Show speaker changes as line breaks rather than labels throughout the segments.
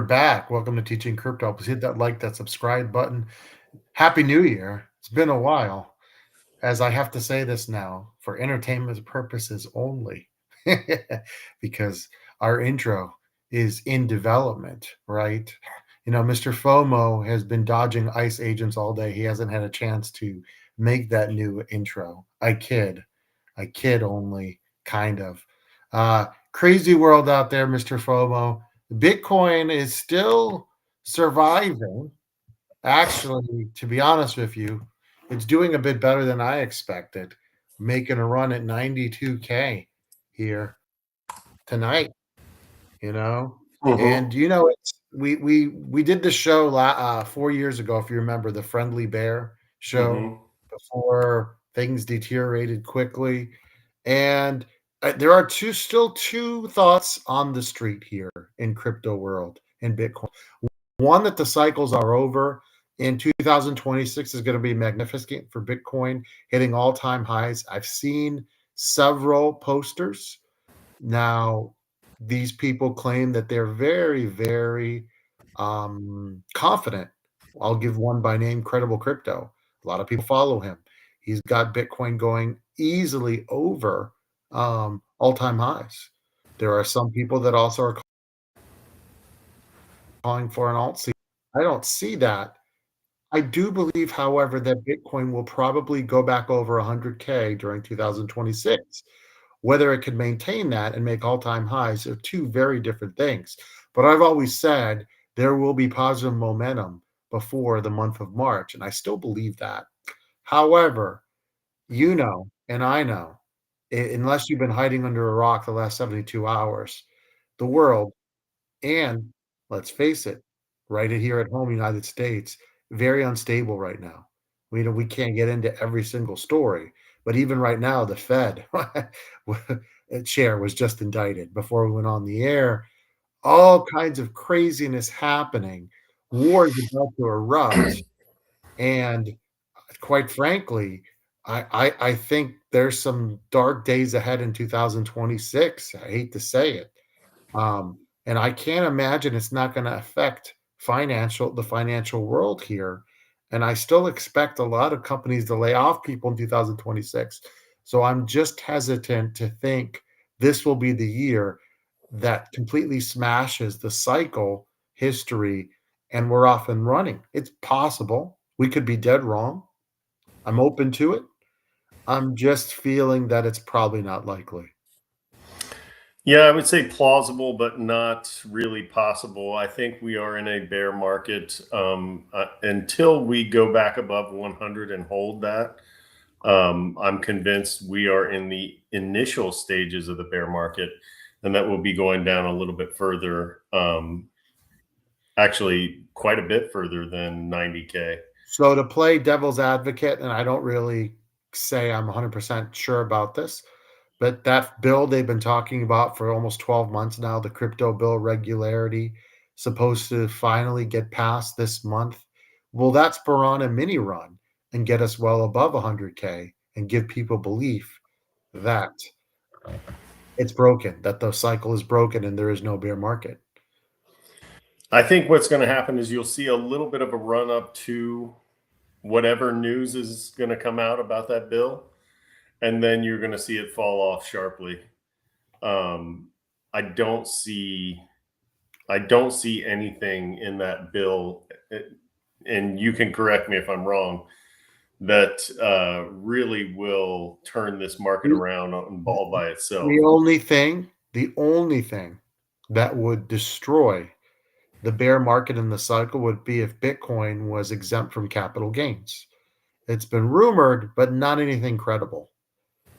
back. Welcome to Teaching Crypto. Please hit that like, that subscribe button. Happy New Year. It's been a while, as I have to say this now for entertainment purposes only, because our intro is in development, right? Mr. FOMO has been dodging ICE agents all day. He hasn't had a chance to make that new intro. I kid only, kind of. Crazy world out there, Mr. FOMO. Bitcoin is still surviving. Actually, to be honest with you, it's doing a bit better than I expected, making a run at 92K here tonight, you know. And
Hmm.
we did the show 4 years ago, if you remember, the Friendly Bear show
Hmm.
before things deteriorated quickly. And there are still two thoughts on the street here in crypto world and Bitcoin. One, that the cycles are over. In 2026 is going to be magnificent for Bitcoin, hitting all-time highs. I've seen several posters. Now, these people claim that they're very, very confident. I'll give one by name, Credible Crypto. A lot of people follow him. He's got Bitcoin going easily over all-time highs. There are some people that also are calling for an alt season. I don't see that. I do believe, however, that Bitcoin will probably go back over 100K during 2026. Whether it can maintain that and make all-time highs are two very different things. But I've always said there will be positive momentum before the month of March, and I still believe that. However, and I know, unless you've been hiding under a rock the last 72 hours, the world, and let's face it, right here at home, United States, very unstable right now. We can't get into every single story, but even right now, the Fed chair was just indicted before we went on the air. All kinds of craziness happening. War is about to erupt, and quite frankly, I think there's some dark days ahead in 2026. I hate to say it. And I can't imagine it's not going to affect the financial world here. And I still expect a lot of companies to lay off people in 2026. So I'm just hesitant to think this will be the year that completely smashes the cycle history and we're off and running. It's possible. We could be dead wrong. I'm open to it. I'm just feeling that it's probably not likely.
Yeah, I would say plausible, but not really possible. I think we are in a bear market until we go back above 100 and hold that. I'm convinced we are in the initial stages of the bear market, and that will be going down a little bit further. Actually, quite a bit further than 90K.
So to play devil's advocate, and I don't really say I'm 100% sure about this, but that bill they've been talking about for almost 12 months now, the crypto bill regularity, supposed to finally get passed this month. Will that spur on a mini run and get us well above 100K and give people belief that it's broken, that the cycle is broken and there is no bear market?
I think what's going to happen is you'll see a little bit of a run up to whatever news is going to come out about that bill, and then you're going to see it fall off sharply. Um, I don't see I don't see anything in that bill, and you can correct me if I'm wrong, that really will turn this market
The,
around all by itself.
the only thing that would destroy the bear market in the cycle would be if Bitcoin was exempt from capital gains. It's been rumored, but not anything credible,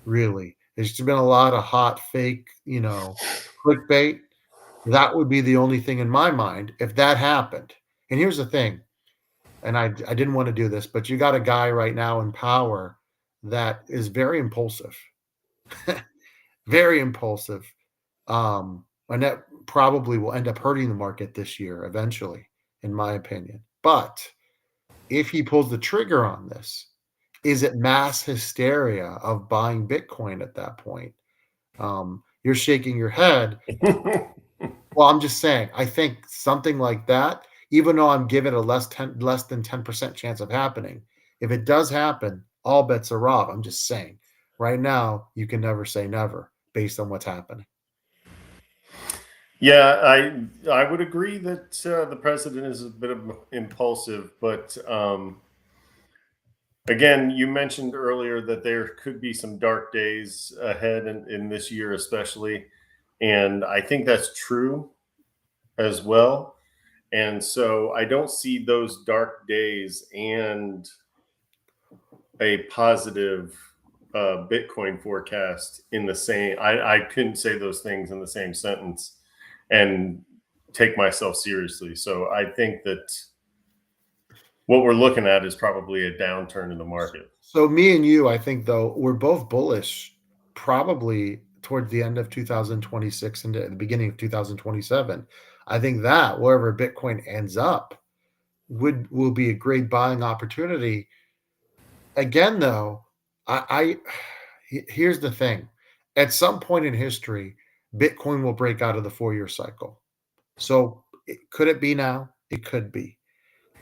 really. There's just been a lot of hot fake, clickbait. That would be the only thing in my mind if that happened. And here's the thing, and I didn't want to do this, but you got a guy right now in power that is very impulsive, very impulsive. And that probably will end up hurting the market this year eventually, in my opinion. But if he pulls the trigger on this, is it mass hysteria of buying Bitcoin at that point? You're shaking your head. Well, I'm just saying, I think something like that, even though I'm giving a less than 10% chance of happening, if it does happen, all bets are off. I'm just saying. Right now, you can never say never based on what's happening.
Yeah, I would agree that the president is a bit of impulsive, but again, you mentioned earlier that there could be some dark days ahead in this year, especially, and I think that's true as well. And so I don't see those dark days and a positive Bitcoin forecast in the same. I couldn't say those things in the same sentence and take myself seriously. So I think that what we're looking at is probably a downturn in the market.
So me and you, I think though, we're both bullish probably towards the end of 2026 and the beginning of 2027. I think that wherever Bitcoin ends up will be a great buying opportunity. Again, though, I here's the thing. At some point in history, Bitcoin will break out of the 4-year cycle. So could it be now? It could be.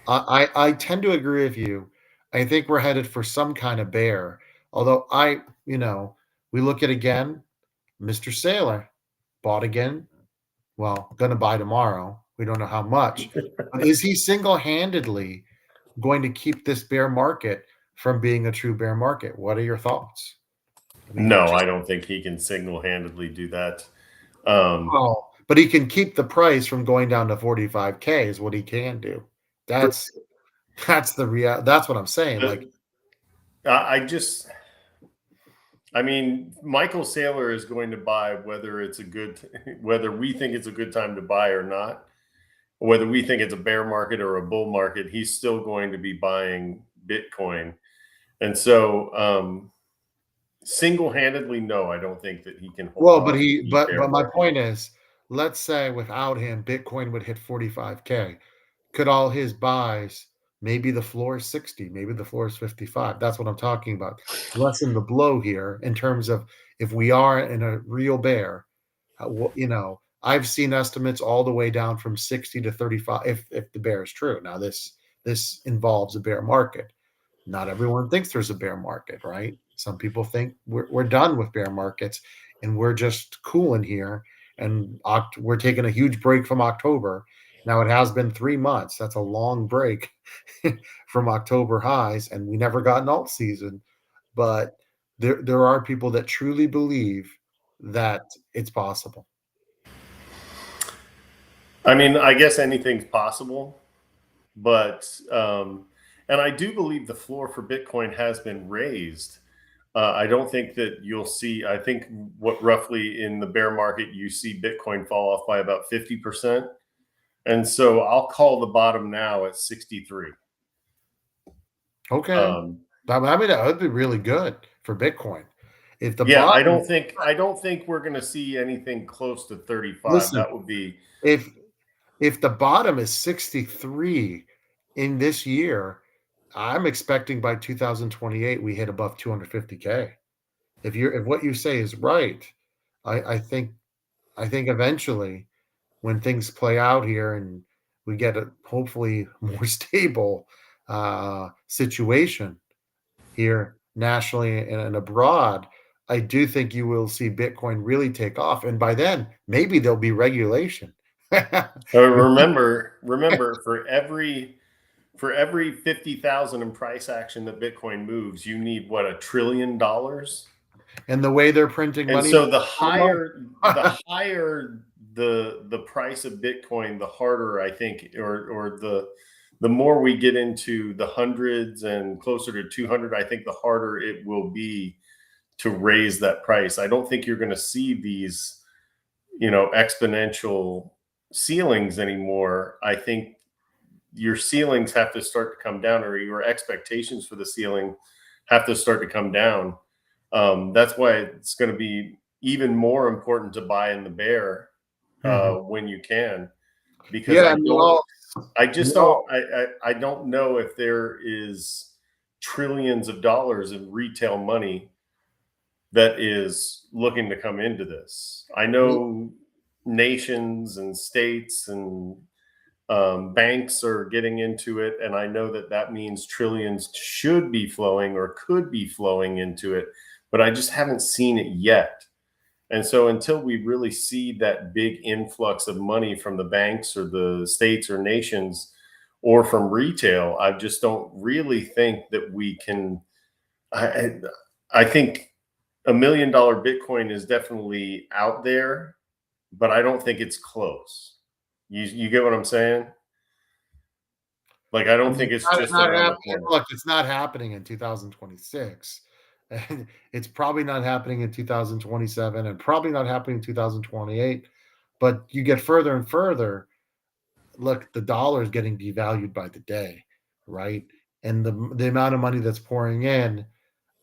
I tend to agree with you. I think we're headed for some kind of bear. Although we look at again, Mr. Saylor bought again. Well, gonna buy tomorrow. We don't know how much. But is he single-handedly going to keep this bear market from being a true bear market? What are your thoughts? I mean,
No,
just
I don't think he can single handedly do that.
oh, but he can keep the price from going down to 45K is what he can do.
For
That's the real that's what I'm saying. Like,
the, I just, I mean, Michael Saylor is going to buy whether it's a good, whether we think it's a good time to buy or not, whether we think it's a bear market or a bull market. He's still going to be buying Bitcoin, and so single-handedly, no, I don't think that he can hold
well, but
off
he
the bear
but my
market.
point is, let's say without him, Bitcoin would hit 45K. Could all his buys, maybe the floor is 60, maybe the floor is 55. That's what I'm talking about. Lessen the blow here in terms of if we are in a real bear, I've seen estimates all the way down from 60 to 35 if the bear is true. Now this involves a bear market. Not everyone thinks there's a bear market, right? Some people think we're done with bear markets and we're just cooling here and we're taking a huge break from October. Now it has been 3 months. That's a long break from October highs, and we never got an alt season. But there are people that truly believe that it's possible.
I mean, I guess anything's possible, but and I do believe the floor for Bitcoin has been raised. I don't think that you'll see. I think what roughly in the bear market you see Bitcoin fall off by about 50%, and so I'll call the bottom now at 63.
Okay.
Um,
I mean, that would be really good for Bitcoin. If the
yeah,
bottom,
I don't think we're going to see anything close to 35.
listen,
That would be
if if the bottom is 63 in this year, I'm expecting by 2028 we hit above 250K. If what you say is right, I think eventually when things play out here and we get a hopefully more stable situation here nationally and abroad, I do think you will see Bitcoin really take off. And by then, maybe there'll be regulation.
remember for every 50,000 in price action that Bitcoin moves, you need what, $1 trillion?
And the way they're printing
And
money,
so the
now,
higher the price of Bitcoin, the harder I think, or the more we get into the hundreds and closer to 200, I think the harder it will be to raise that price. I don't think you're going to see these, exponential ceilings anymore. I think your ceilings have to start to come down, or your expectations for the ceiling have to start to come down. That's why it's going to be even more important to buy in the bear
Mhm.
when you can, because
Yeah, and we all
I don't know if there is trillions of dollars in retail money that is looking to come into this. I know nations and states and banks are getting into it, and I know that that means trillions should be flowing or could be flowing into it, but I just haven't seen it yet. And so until we really see that big influx of money from the banks or the states or nations or from retail, I just don't really think that we can. I, I think $1 million Bitcoin is definitely out there, but I don't think it's close. You get what I'm saying? Like, I
I
don't
mean,
think it's
it's
just
not
around the
happening.
corner.
Look, it's not happening in 2026, and it's probably not happening in 2027, and probably not happening in 2028. But you get further and further. Look, the dollar is getting devalued by the day, right? And the amount of money that's pouring in.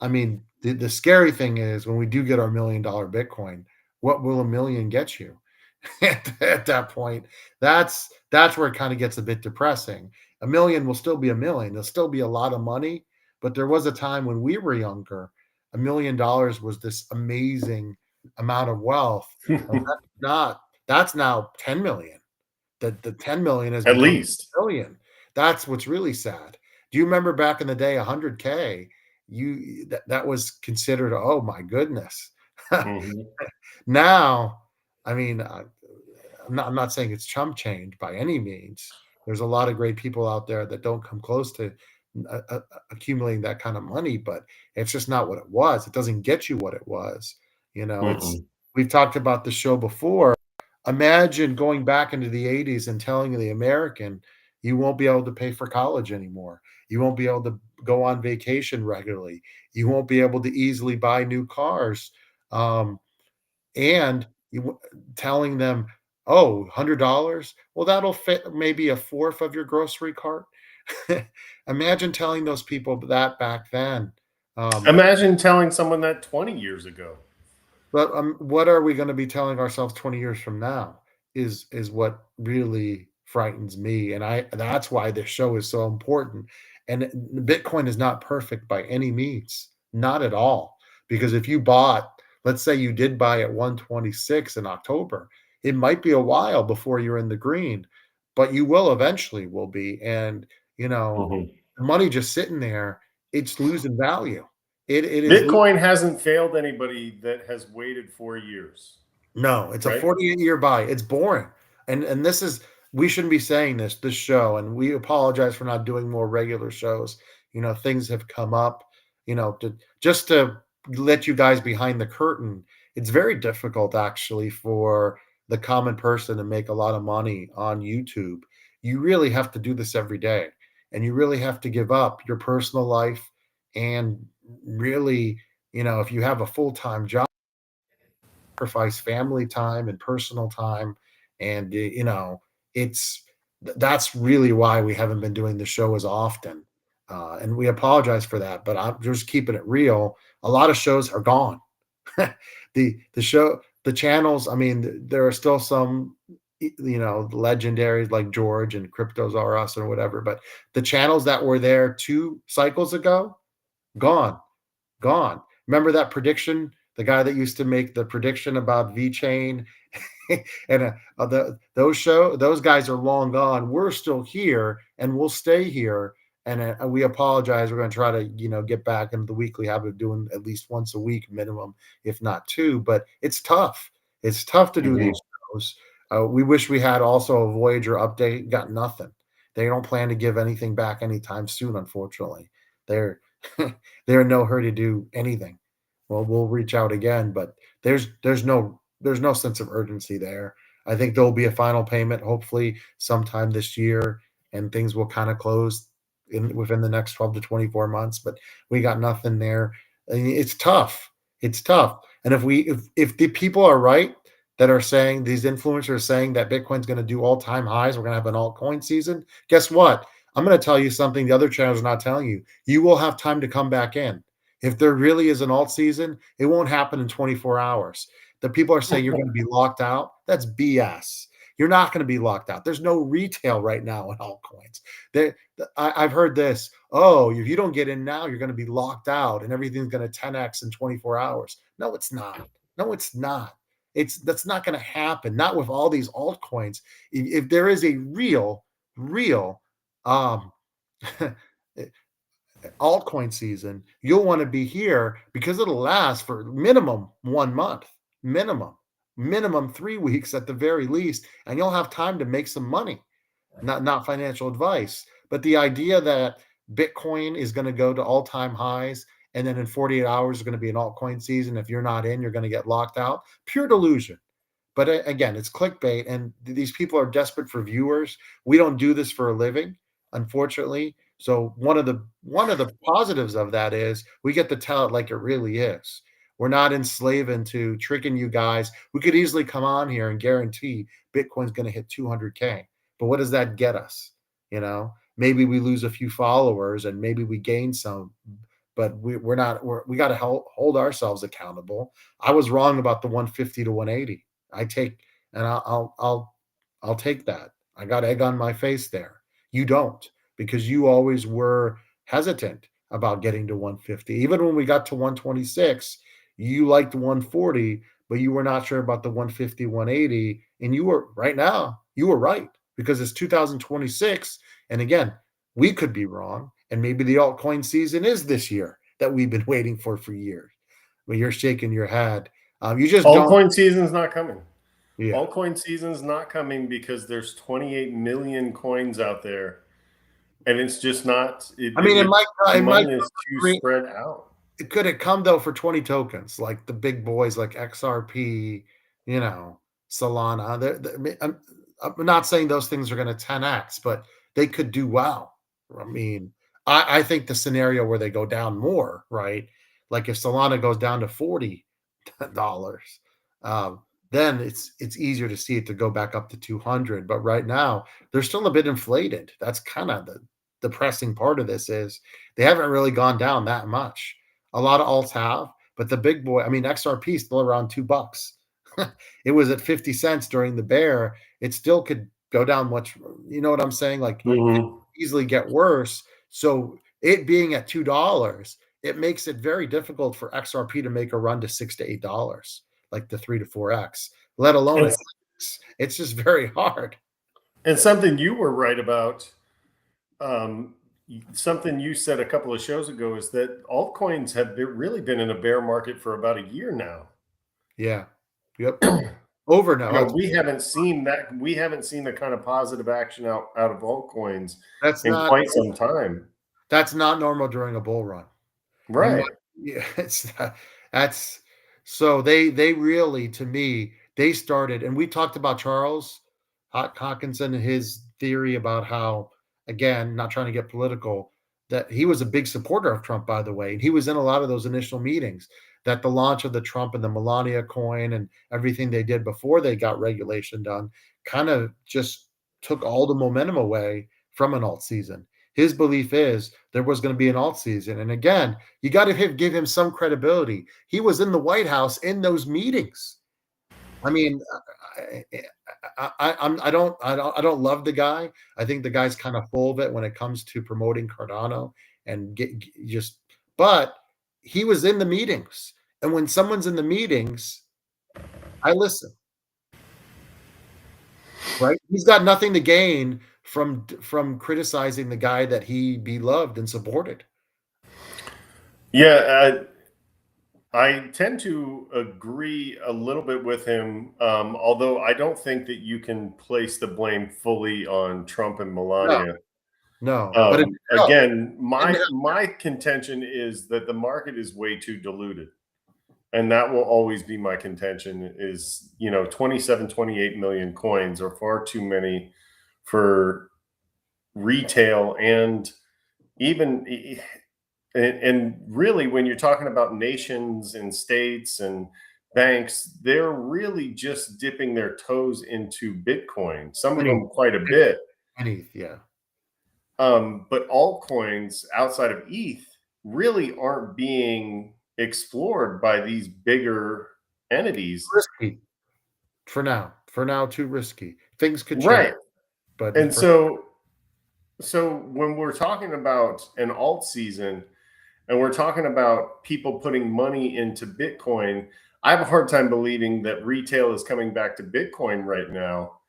I mean, the scary thing is when we do get our $1 million Bitcoin, what will a million get you? At that point, that's where it kind of gets a bit depressing. A million will still be a million. There'll still be a lot of money, but there was a time when we were younger, $1 million was this amazing amount of wealth. And that's now 10 million. The 10 million has
At
become
least.
a billion. That's what's really sad. Do you remember back in the day, 100K? That was considered, oh my goodness.
Mhm.
Now, I mean, I'm not saying it's chump change by any means. There's a lot of great people out there that don't come close to accumulating that kind of money, but it's just not what it was. It doesn't get you what it was. It's
Mm-mm.
we've talked about the show before. Imagine going back into the 80s and telling the American you won't be able to pay for college anymore. You won't be able to go on vacation regularly. You won't be able to easily buy new cars. Um, and telling them, "Oh, $100? Well, that'll fit maybe a fourth of your grocery cart." Imagine telling those people that back then. Um,
Imagine telling someone that 20 years ago.
but what are we going to be telling ourselves 20 years from now? Is what really frightens me, and that's why this show is so important. And Bitcoin is not perfect by any means, not at all. Because if you bought, let's say you did buy at 126 in October, it might be a while before you're in the green, but you will eventually will be. And
Mhm.
the money just sitting there, it's losing value. It is
Bitcoin hasn't failed anybody that has waited 4 years,
No, it's a
right?
48-year buy. It's boring. And this is we shouldn't be saying this show, and we apologize for not doing more regular shows. Things have come up, to let you guys behind the curtain. It's very difficult actually for the common person to make a lot of money on YouTube. You really have to do this every day, and you really have to give up your personal life and really, if you have a full-time job, sacrifice family time and personal time, and it's that's really why we haven't been doing the show as often, and we apologize for that, but I'm just keeping it real. A lot of shows are gone. The channels, I mean, there are still some legendaries like George and Cryptos R Us or whatever, but the channels that were there 2 cycles ago, gone. Gone. Remember that prediction? The guy that used to make the prediction about VeChain and those guys are long gone. We're still here and we'll stay here. And we apologize. We're going to try to get back into the weekly habit of doing at least once a week minimum, if not two. But it's tough. It's tough to do
Mhm.
these shows. We wish we had also a Voyager update. Got nothing. They don't plan to give anything back anytime soon. Unfortunately, they're they're in no hurry to do anything. Well, we'll reach out again, but there's no sense of urgency there. I think there'll be a final payment hopefully sometime this year, and things will kind of close within the next 12 to 24 months. But we got nothing there. I mean, it's tough. It's tough. And if the people are right that are saying these influencers are saying that Bitcoin's going to do all time highs, we're going to have an altcoin season. Guess what? I'm going to tell you something the other channels are not telling you. You will have time to come back in. If there really is an alt season, it won't happen in 24 hours. The people are saying you're going to be locked out. That's BS. You're not going to be locked out. There's no retail right now in altcoins. I've heard this. Oh, if you don't get in now, you're going to be locked out and everything's going to 10x in 24 hours. No, it's not. No, it's not. That's not going to happen. Not with all these altcoins. If there is a real um, altcoin season, you'll want to be here because it'll last for minimum 1 month, minimum, minimum 3 weeks at the very least, and you'll have time to make some money. Not financial advice, but the idea that Bitcoin is going to go to all-time highs and then in 48 hours is going to be an altcoin season. If you're not in, you're going to get locked out. Pure delusion. But again, it's clickbait, and these people are desperate for viewers. We don't do this for a living, unfortunately. So one of the positives of that is we get to tell it like it really is. We're not enslaved to tricking you guys. We could easily come on here and guarantee Bitcoin's going to hit 200K. But what does that get us? Maybe we lose a few followers and maybe we gain some, but we're not. We got to hold ourselves accountable. I was wrong about the 150 to 180. I take and I'll take that. I got egg on my face there. You don't, because you always were hesitant about getting to 150. Even when we got to 126, you liked 140, but you were not sure about the 150, 180. And you were right now, you were right because it's 2026. And again, we could be wrong. And maybe the altcoin season is this year that we've been waiting for years. But you're shaking your head. You just don't.
Altcoin season's not coming.
Yeah.
Altcoin season's not coming because there's 28 million coins out there, and it's just not.
I mean, it might
Money is too
create.
spread out.
Could it come though for 20 tokens, like the big boys like XRP, Solana? I'm not saying those things are going to 10x, but they could do well. I mean, I think the scenario where they go down more, right? Like if Solana goes down to $40, um, then it's easier to see it to go back up to 200. But right now, they're still a bit inflated. That's kind of the depressing part of this is they haven't really gone down that much. A lot of alts have, but the big boy, I mean, XRP is still around $2. It was at 50 cents during the bear. It still could go down much. You know what I'm saying? Like it
Mm-hmm.
could easily get worse. So it being at $2, it makes it very difficult for XRP to make a run to $6 to $8, like the 3 to 4x, let alone
And,
at 6. It's just very hard.
and something you were right about, um, something you said a couple of shows ago is that altcoins have really been in a bear market for about a year now.
Yeah. Yep. Over now.
We haven't seen that. We haven't seen the kind of positive action out of altcoins
That's
in
not
quite some time.
that's not normal during a bull run. You might,
Right.
yeah, that's so they really, to me, they started, and we talked about Charles Hawkinson and his theory about how, again, not trying to get political, that he was a big supporter of Trump, by the way, and he was in a lot of those initial meetings. That the launch of the Trump and the Melania coin and everything they did before they got regulation done kind of just took all the momentum away from an alt season. His belief is there was going to be an alt season, and again, you got to give him some credibility. He was in the White House in those meetings. I mean, I don't love the guy. I think the guy's kind of full of it when it comes to promoting Cardano and just. But he was in the meetings, and when someone's in the meetings, I listen. Right? He's got nothing to gain from criticizing the guy that he beloved and supported.
Yeah. I tend to agree a little bit with him, although I don't think that you can place the blame fully on Trump and
No,
Melania.
no, but no,
Again,
didn't
my contention is that the market is way too diluted, and that will always be my contention. Is 27, 28 million coins are far too many for retail and even and really when you're talking about nations and states and banks, they're really just dipping their toes into Bitcoin, some of
any
them quite a bit.
yeah.
But altcoins outside of ETH really aren't being explored by these bigger entities.
Risky for now. For now, too risky. Things could change,
Right.
but
And
for
so when we're talking about an alt season and we're talking about people putting money into Bitcoin, I have a hard time believing that retail is coming back to Bitcoin right now.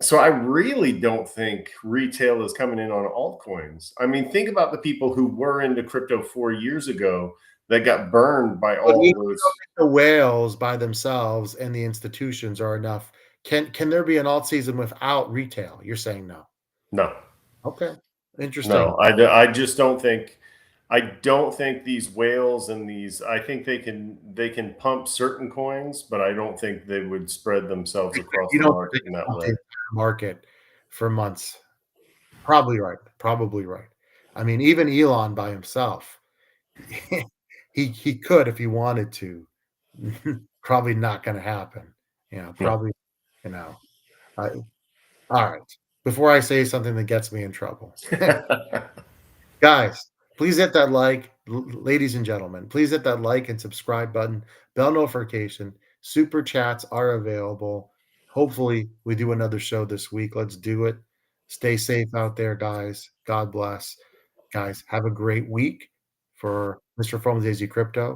So I really don't think retail is coming in on altcoins. I mean, think about the people who were into crypto 4 years ago that got burned by
But
all
you don't
those.
think the whales by themselves and the institutions are enough? Can there be an alt season without retail? You're saying no.
No,
Okay, interesting.
no, I just don't think. I don't think these whales and these. I think they can pump certain coins, but I don't think they would spread themselves across
You
the
don't think they
market in
can
that
pump the
way.
entire market for months. Probably right, probably right. I mean, even Elon by himself, he could if he wanted to. Probably not gonna happen.
No.
Probably, you know, I alright. Before I say something that gets me in trouble. Guys, please hit that like, ladies and gentlemen, please hit that like and subscribe button, bell notification. Super chats are available. Hopefully, we do another show this week. Let's do it. Stay safe out there, guys. God bless. Guys, have a great week for Mr. From Daisy Crypto.